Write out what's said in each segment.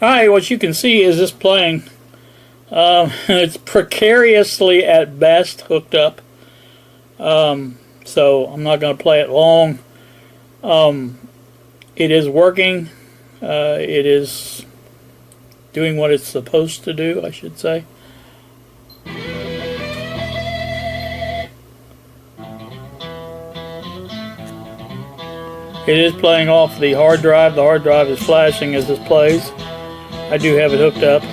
Alright, what you can see is this playing. It's precariously at best hooked up. So I'm not going to play it long. It is working. It is doing what it's supposed to do, I should say. It is playing off the hard drive. The hard drive is flashing as this plays. I do have it hooked up.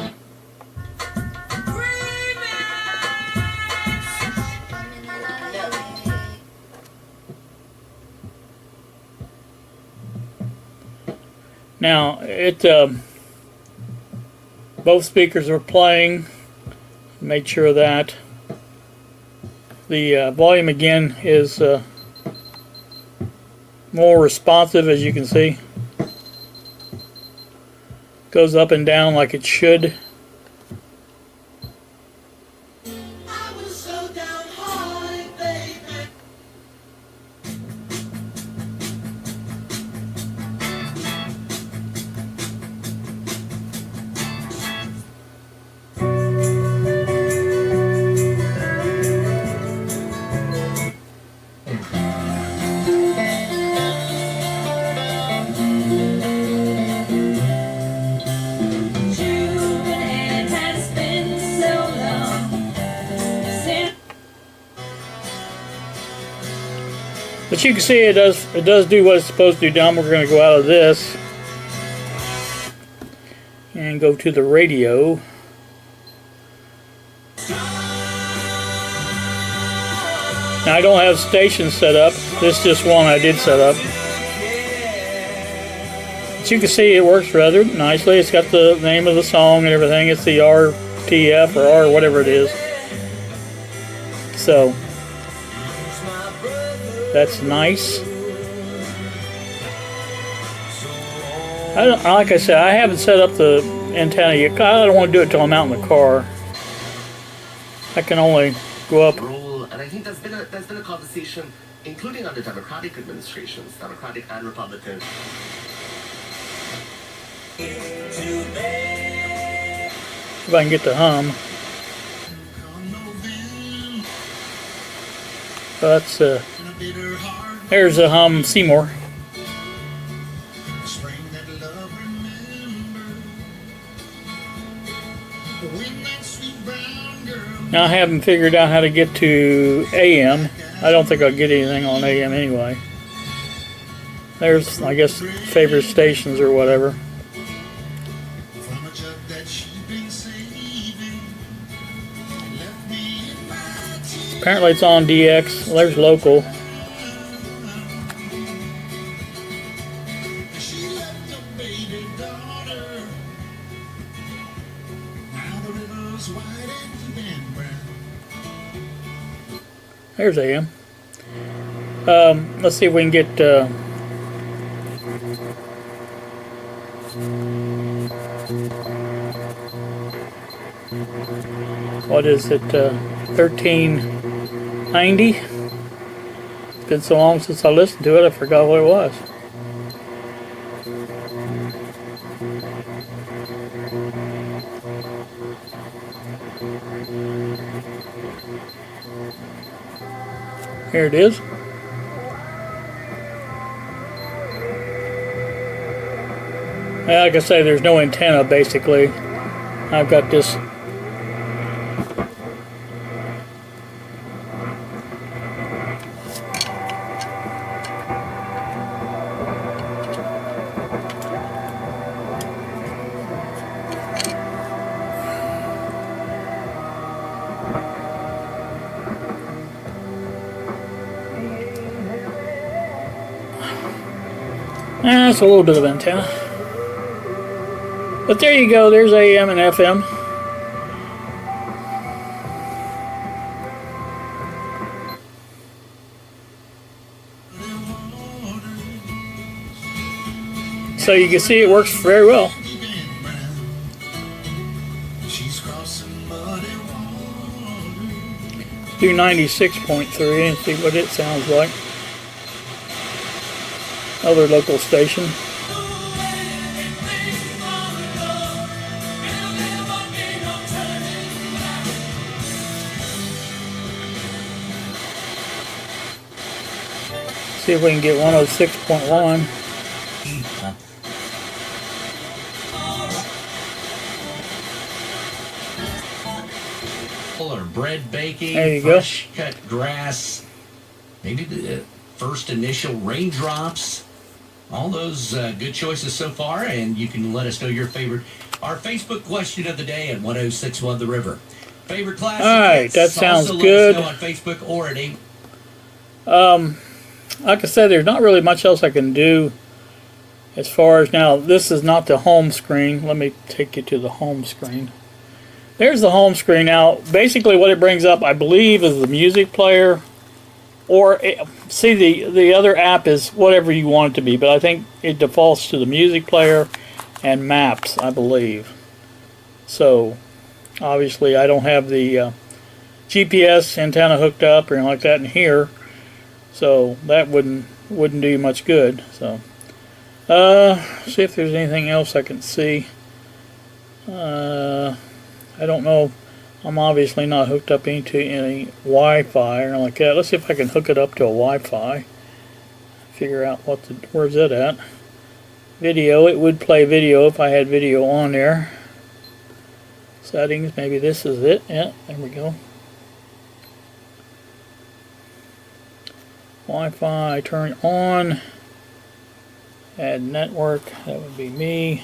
Now, both speakers are playing. Made sure of that. The volume again is more responsive, as you can see. Goes up and down like it should. But you can see it does do what it's supposed to do. Now we're going to go out of this and go to the radio. Now I don't have stations set up. This is just one I did set up. But you can see it works rather nicely. It's got the name of the song and everything. It's the RTF or R whatever it is. So that's nice. Like I said, I haven't set up the antenna yet. I don't want to do it until I'm out in the car. I can only go up. And I think there's been a conversation, including under Democratic administrations, Democratic and Republican. If I can get the hum. So that's there's a hum Seymour. Now I haven't figured out how to get to AM. I don't think I'll get anything on AM anyway. There's, I guess, favorite stations or whatever. Apparently it's on DX. Well, there's local. There's AM. Let's see if we can get what is it, 1390? It's been so long since I listened to it, I forgot what it was. Here it is. Like I say, there's no antenna basically. I've got this that's a little bit of antenna. But there you go, there's AM and FM. So you can see it works very well. Do 96.3 and see what it sounds like. Other local station. See if we can get 106.1. Or bread baking, There you fresh cut grass, maybe the first initial raindrops. All those good choices so far, and you can let us know your favorite. Our Facebook question of the day at 1061 The River. Favorite classic. All right, hits. that sounds also good. Let us know on Facebook or at 8. Like I said, there's not really much else I can do as far as now. This is not the home screen. Let me take you to the home screen. There's the home screen. Now, basically what it brings up, I believe, is the music player. Or, see, the other app is whatever you want it to be, but I think it defaults to the music player and maps, I believe. So, obviously, I don't have the GPS antenna hooked up or anything like that in here, so that wouldn't do you much good. So, see if there's anything else I can see. I don't know. I'm obviously not hooked up into any Wi-Fi or anything like that. Let's see if I can hook it up to a Wi-Fi. Figure out where's it at. Video. It would play video if I had video on there. Settings. Maybe this is it. Yeah, there we go. Wi-Fi. Turn on. Add network. That would be me.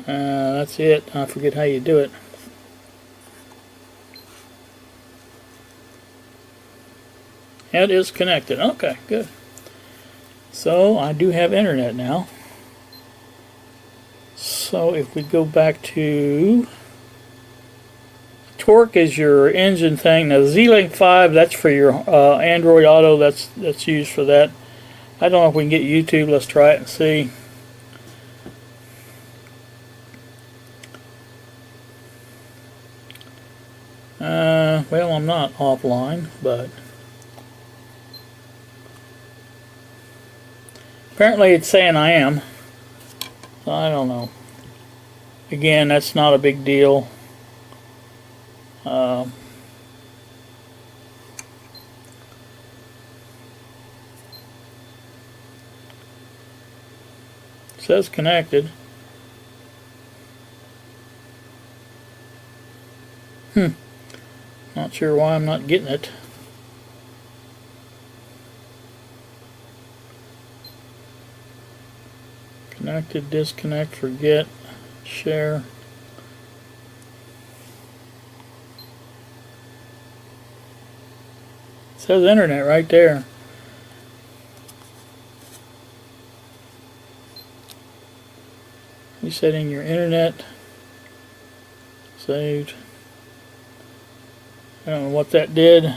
That's it. I forget how you do it. It is connected. Okay, good. So I do have internet now. So if we go back to Torque is your engine thing. Now Z-Link 5, that's for your Android Auto. That's used for that. I don't know if we can get YouTube. Let's try it and see. Well, I'm not offline, but apparently it's saying I am. So I don't know. Again, that's not a big deal. It says connected. Not sure why I'm not getting it. Connected, disconnect, forget, share. It says internet right there. Resetting your internet. Saved. I don't know what that did.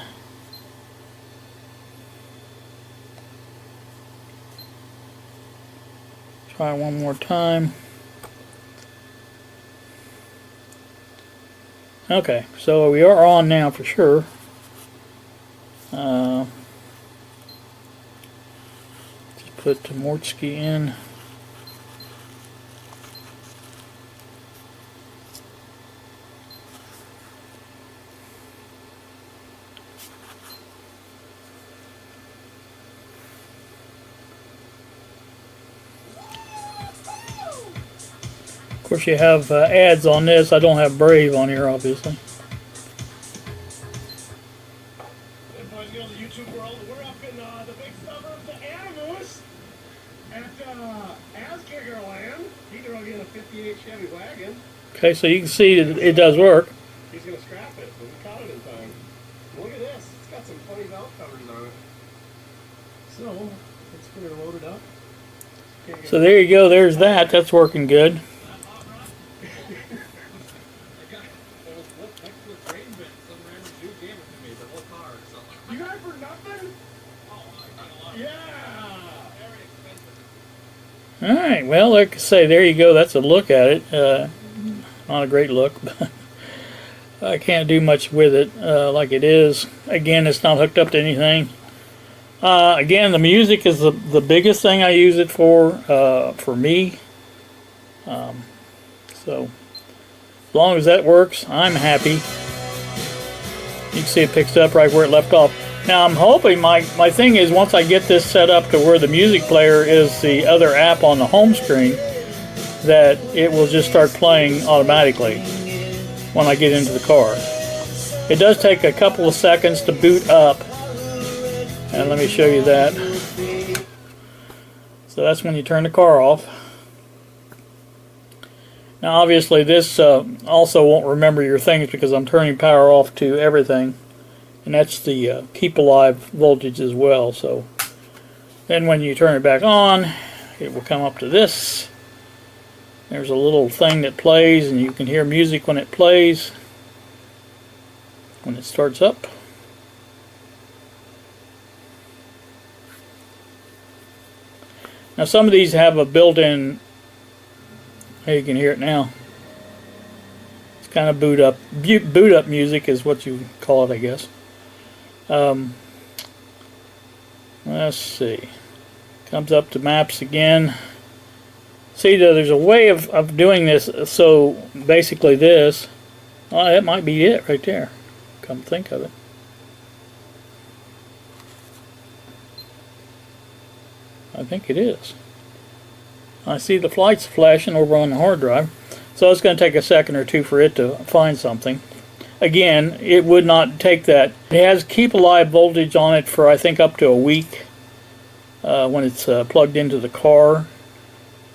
Try one more time. Okay, so we are on now for sure. Just put Tomortsky in. Of course, you have ads on this. I don't have Brave on here, obviously. Hey boys, girls of YouTube world, we're up in the big suburbs of Animus at Asgigger Land. He drove in a 58 Chevy wagon. Okay, so you can see that it does work. He's going to scrap it, but we caught it in time. Look at this. It's got some funny valve covers on it. So, let's get her loaded up. So there you go. There's that. That's working good. You got it for nothing? Yeah. Alright, well, like I say, there you go. That's a look at it. Not a great look, but I can't do much with it like it is. Again, it's not hooked up to anything. Again, the music is the biggest thing I use it for me. So as long as that works, I'm happy. You can see it picks up right where it left off. Now I'm hoping, my thing is, once I get this set up to where the music player is the other app on the home screen, that it will just start playing automatically when I get into the car. It does take a couple of seconds to boot up, and let me show you that. So that's when you turn the car off. Now obviously this also won't remember your things because I'm turning power off to everything, and that's the keep alive voltage as well. So then when you turn it back on, it will come up to this. There's a little thing that plays, and you can hear music when it plays, when it starts up. Now some of these have a built-in, you can hear it now. It's kind of boot up music is what you call it, I guess. Let's see. Comes up to maps again. See, there's a way of doing this. So basically this, oh, that might be it right there. Come think of it. I think it is. I see the flights flashing over on the hard drive. So it's going to take a second or two for it to find something. Again, it would not take that. It has keep alive voltage on it for I think up to a week when it's plugged into the car.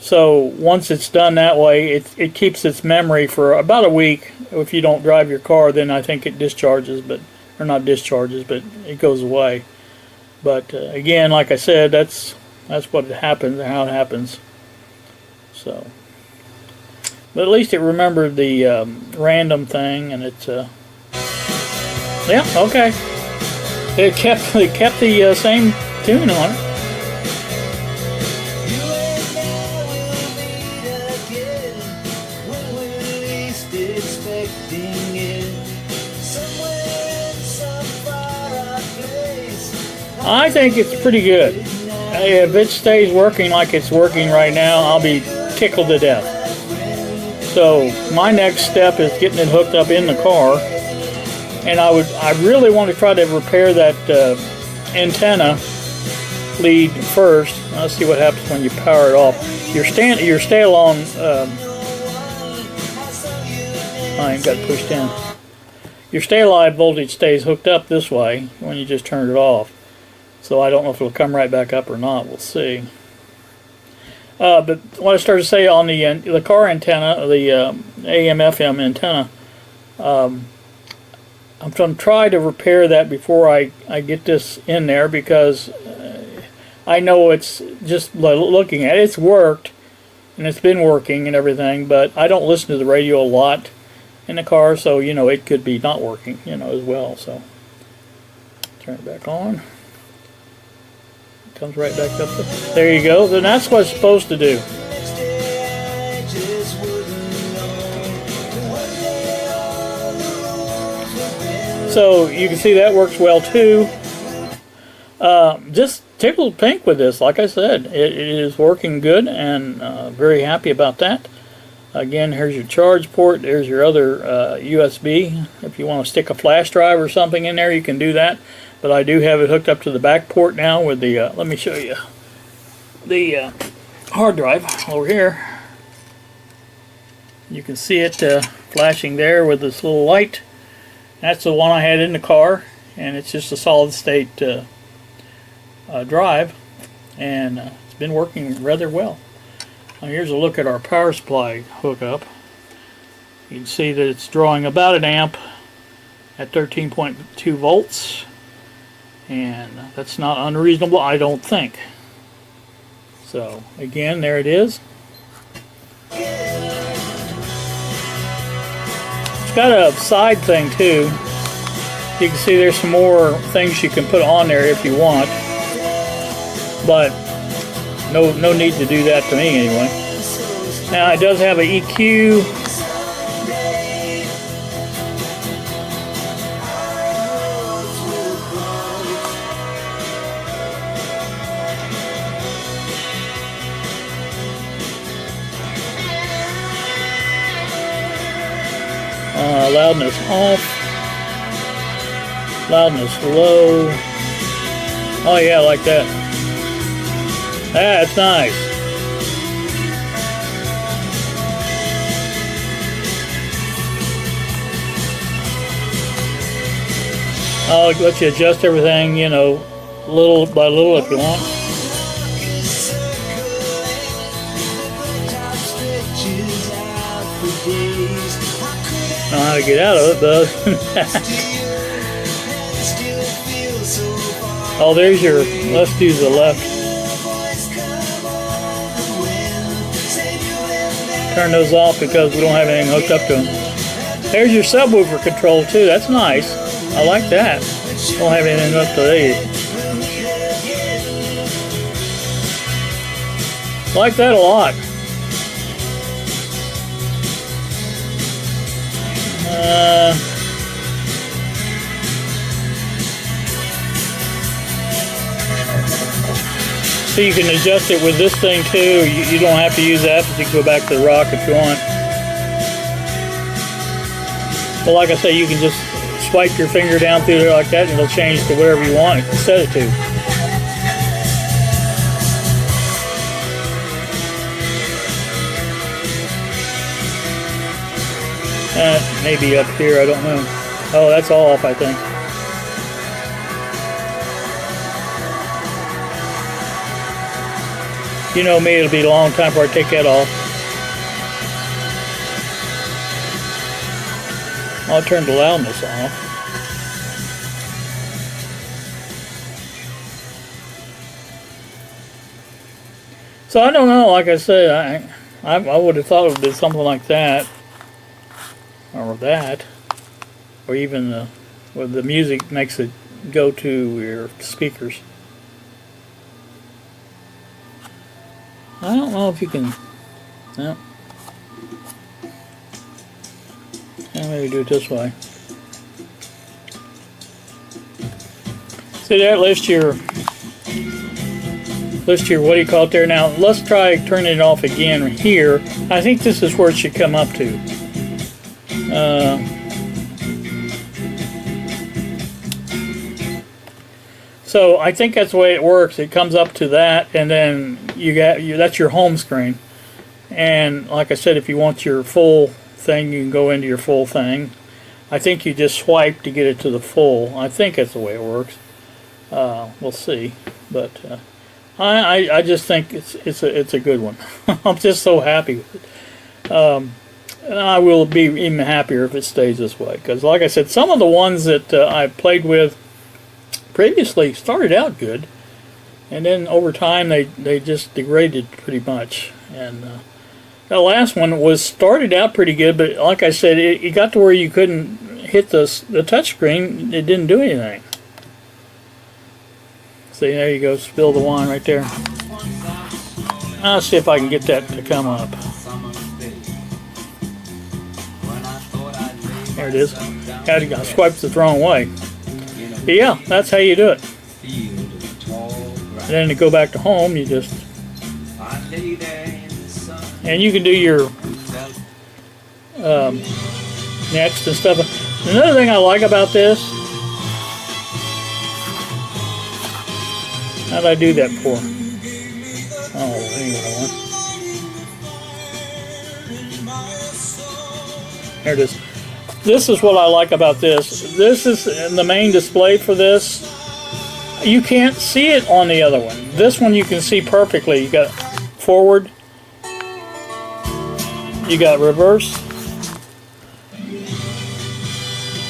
So once it's done that way, it keeps its memory for about a week. If you don't drive your car, then I think it discharges, or not discharges, but it goes away. But again, like I said, that's what happens, how it happens. So, but at least it remembered the random thing, and it's yeah, okay. It kept the same tune on it. I think it's pretty good. If it stays working like it's working right now, I'll be tickled to death. So my next step is getting it hooked up in the car, and I really want to try to repair that antenna lead first. Let's see what happens when you power it off. Your stay along line got pushed in. Your stay alive voltage stays hooked up this way when you just turn it off. So I don't know if it'll come right back up or not. We'll see. But what I started to say on the car antenna, the AM/FM antenna, I'm going to try to repair that before I get this in there, because I know it's just looking at it, it's worked and it's been working and everything, but I don't listen to the radio a lot in the car, so you know it could be not working, you know, as well. So turn it back on. Comes right back up. There you go. Then that's what it's supposed to do. So you can see that works well too. Just tickled pink with this. Like I said, it is working good, and very happy about that. Again, here's your charge port. There's your other USB. If you want to stick a flash drive or something in there, you can do that. But I do have it hooked up to the back port now with the, let me show you, the hard drive over here. You can see it flashing there with this little light. That's the one I had in the car, and it's just a solid state drive, and it's been working rather well. Now here's a look at our power supply hookup. You can see that it's drawing about an amp at 13.2 volts. And that's not unreasonable, I don't think. So again, there it is. It's got a side thing too. You can see there's some more things you can put on there if you want, but no need to do that to me anyway. Now it does have an EQ. Loudness off. Loudness low. Oh yeah, like that. That's nice. I'll let you adjust everything, you know, little by little if you want. Know how to get out of it, though. Oh, there's your, let's do the left. Turn those off because we don't have anything hooked up to them. There's your subwoofer control too, that's nice. I like that. Don't have anything hooked to these. I like that a lot. So you can adjust it with this thing too. You don't have to use that, but you can go back to the rock if you want. But like I say, you can just swipe your finger down through there like that and it'll change to whatever you want it to set it to. Maybe up here, I don't know. Oh, that's all off, I think. You know me, it'll be a long time before I take that off. I'll turn the loudness off. So I don't know, like I said, I would have thought it would be something like that. Or that. Or even where the music makes it go to your speakers. I don't know if you can. No. Maybe do it this way. See that? List your what do you call it there. Now let's try turning it off again here. I think this is where it should come up to. So I think that's the way it works. It comes up to that, and then that's your home screen. And like I said, if you want your full thing, you can go into your full thing. I think you just swipe to get it to the full. I think that's the way it works. We'll see, but I just think it's a good one. I'm just so happy with it. And I will be even happier if it stays this way, because like I said, some of the ones that I played with previously started out good, and then over time they just degraded pretty much. And the last one started out pretty good, but like I said, it got to where you couldn't hit the touch screen. It didn't do anything. See, there you go, spill the wine right there. I'll see if I can get that to come up. There it is. I swiped the wrong way. But yeah, that's how you do it. And then to go back to home, you just... And you can do your next and stuff. Another thing I like about this... How did I do that before? Oh, anyway, there it is. This is what I like about this. This is the main display for this. You can't see it on the other one. This one you can see perfectly. You got forward. You got reverse.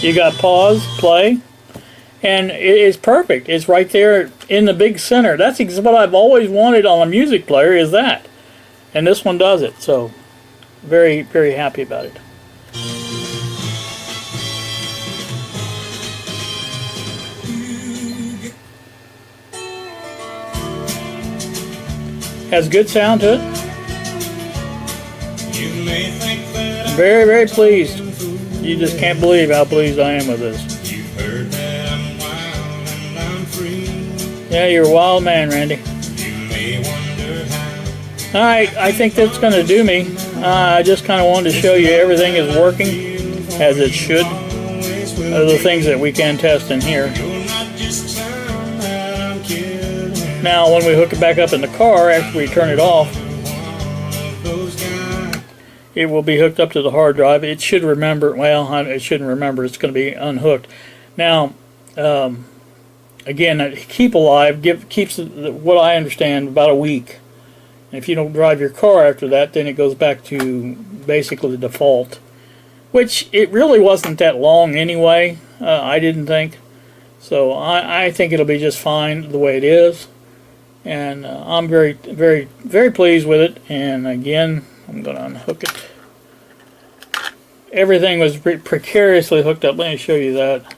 You got pause, play. And it is perfect. It's right there in the big center. That's what I've always wanted on a music player, is that. And this one does it. So, very, very happy about it. Has good sound to it. I'm very, very pleased. You just can't believe how pleased I am with this. Yeah, you're a wild man, Randy. Alright, I think that's going to do me. I just kind of wanted to show you everything is working. as it should. Those are the things that we can test in here. Now when we hook it back up in the car after we turn it off, it will be hooked up to the hard drive. It should remember, well, it shouldn't remember, it's going to be unhooked. Now, again, keep alive keeps, what I understand, about a week. And if you don't drive your car after that, then it goes back to basically the default, which it really wasn't that long anyway, I didn't think. So I think it'll be just fine the way it is. And I'm very, very, very pleased with it. And again, I'm going to unhook it. Everything was precariously hooked up. Let me show you that.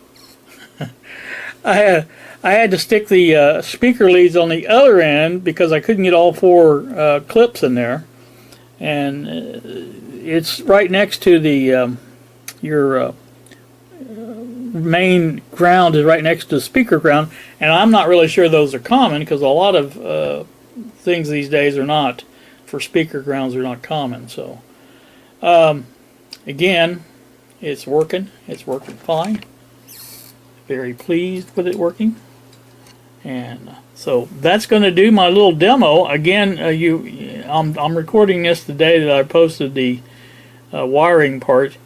I had to stick the speaker leads on the other end because I couldn't get all 4 clips in there. And it's right next to the your main ground is right next to the speaker ground, and I'm not really sure those are common because a lot of things these days are not, for speaker grounds, are not common. So again, it's working fine. Very pleased with it working. And so that's going to do my little demo. Again, I'm recording this the day that I posted the wiring part,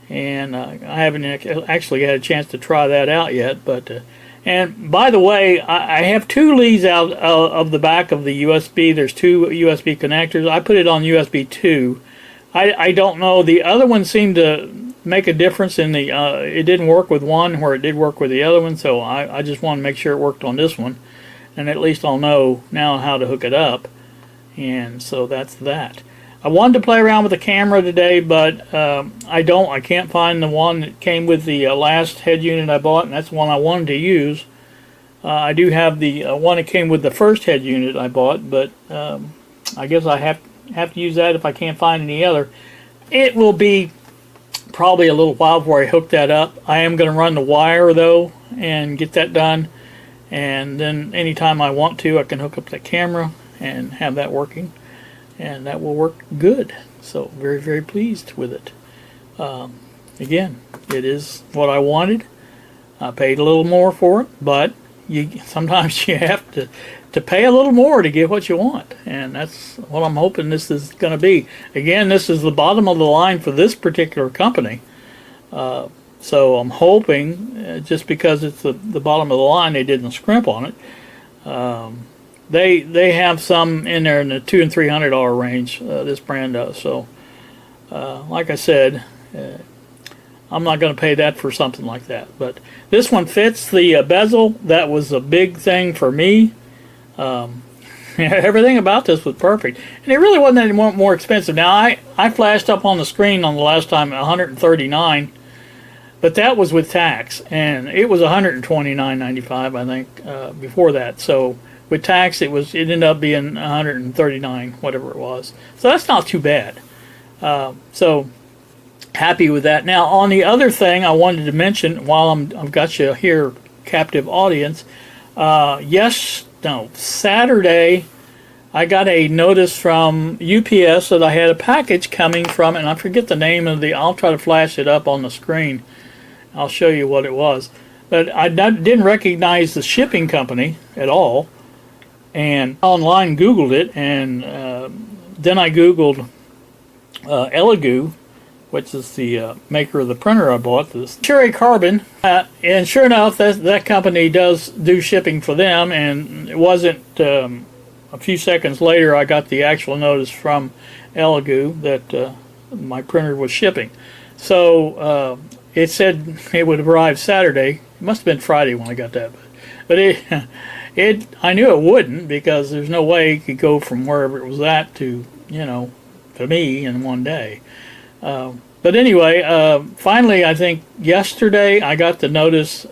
and I haven't actually had a chance to try that out yet. But and by the way, I have 2 leads out of the back of the USB. There's 2 USB connectors. I put it on USB 2. I don't know. The other one seemed to make a difference in the it didn't work with one where it did work with the other one, so I just want to make sure it worked on this one, and at least I'll know now how to hook it up. And so that's that. I wanted to play around with the camera today, but I can't find the one that came with the last head unit I bought, and that's the one I wanted to use. I do have the one that came with the first head unit I bought, but I guess I have to use that if I can't find any other. It will be probably a little while before I hook that up. I am going to run the wire though and get that done, and then anytime I want to, I can hook up the camera and have that working, and that will work good. So very, very pleased with it. Again, it is what I wanted. I paid a little more for it, but sometimes you have to pay a little more to get what you want, and that's what I'm hoping this is going to be. Again, this is the bottom of the line for this particular company, so I'm hoping just because it's the bottom of the line, they didn't scrimp on it. They have some in there in the $200 and $300 range. This brand does. So, like I said, I'm not going to pay that for something like that. But this one fits the bezel. That was a big thing for me. Everything about this was perfect, and it really wasn't any more expensive. Now I flashed up on the screen on the last time $139, but that was with tax, and it was $129.95 I think before that. So with tax, it ended up being $139, whatever it was. So that's not too bad. So happy with that. Now on the other thing I wanted to mention while I've got you here, captive audience. Saturday, I got a notice from UPS that I had a package coming from, and I forget the name of I'll try to flash it up on the screen. I'll show you what it was. But I didn't recognize the shipping company at all, and online Googled it, and then I Googled Elegoo, which is the maker of the printer I bought, this Cherry Carbon, and sure enough, that company does do shipping for them, and it wasn't a few seconds later I got the actual notice from Elegoo that my printer was shipping. So it said it would arrive Saturday. It must have been Friday when I got that, but I knew it wouldn't, because there's no way it could go from wherever it was at to to me in one day. But anyway, finally, I think yesterday, I got the notice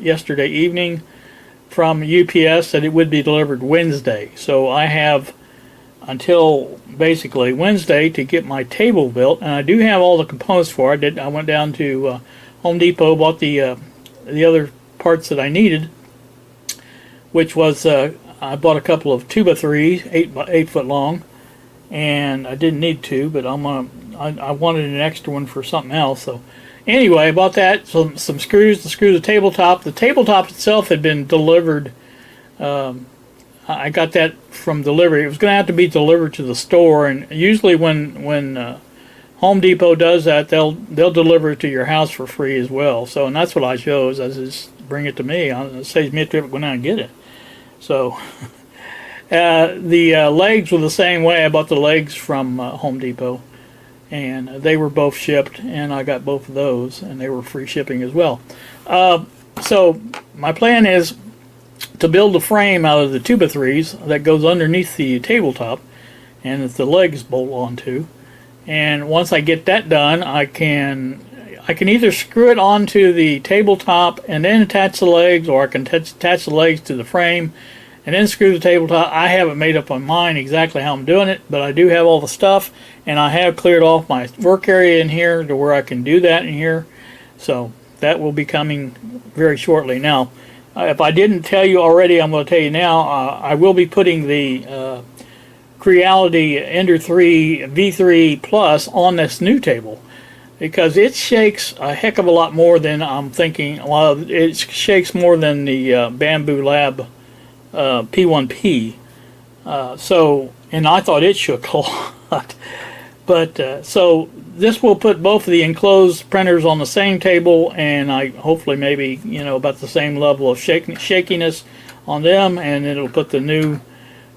yesterday evening from UPS that it would be delivered Wednesday. So I have until basically Wednesday to get my table built, and I do have all the components for it. I went down to Home Depot, bought the other parts that I needed, which was I bought a couple of 2x3s, 8 foot long, and I didn't need 2, but I wanted an extra one for something else. So anyway, I bought that, some screws to screw the tabletop. The tabletop itself had been delivered. I got that from delivery. It was going to have to be delivered to the store, and usually when Home Depot does that, they'll deliver it to your house for free as well. So, and that's what I chose. I just bring it to me. It saves me a trip going out and get it. So, the legs were the same way. I bought the legs from Home Depot, and they were both shipped, and I got both of those, and they were free shipping as well. So my plan is to build a frame out of the 2x3s that goes underneath the tabletop, and that the legs bolt onto. And once I get that done, I can either screw it onto the tabletop and then attach the legs, or I can attach the legs to the frame and then screw the tabletop. I haven't made up my mind exactly how I'm doing it, but I do have all the stuff, and I have cleared off my work area in here to where I can do that in here. So that will be coming very shortly. Now, if I didn't tell you already, I'm going to tell you now. I will be putting the Creality Ender 3 V3 Plus on this new table, because it shakes a heck of a lot more than I'm thinking. Well, it shakes more than the Bamboo Lab P1P. And I thought it shook a lot. But so this will put both of the enclosed printers on the same table, and hopefully maybe about the same level of shakiness on them, and it'll put the new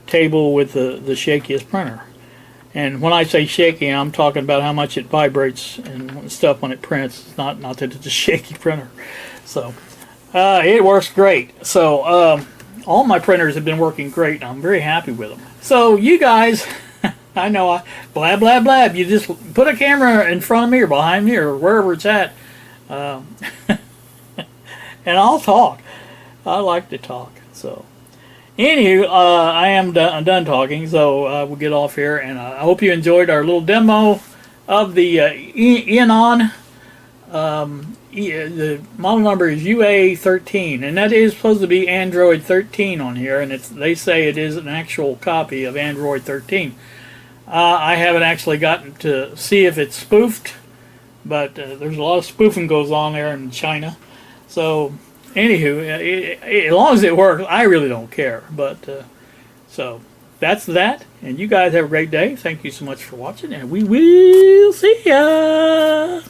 table with the shakiest printer. And when I say shaky, I'm talking about how much it vibrates and stuff when it prints. It's not that it's a shaky printer. So it works great. So all my printers have been working great, and I'm very happy with them. So you guys, I know I blab blab blab. You just put a camera in front of me or behind me or wherever it's at, and I'll talk. I like to talk. So anywho, I am done talking, so we'll get off here, and I hope you enjoyed our little demo of the Eonon. The model number is UA13, and that is supposed to be Android 13 on here, and they say it is an actual copy of Android 13. I haven't actually gotten to see if it's spoofed, but there's a lot of spoofing goes on there in China. So anywho, as long as it works, I really don't care. But so that's that, and you guys have a great day. Thank you so much for watching, and we will see ya.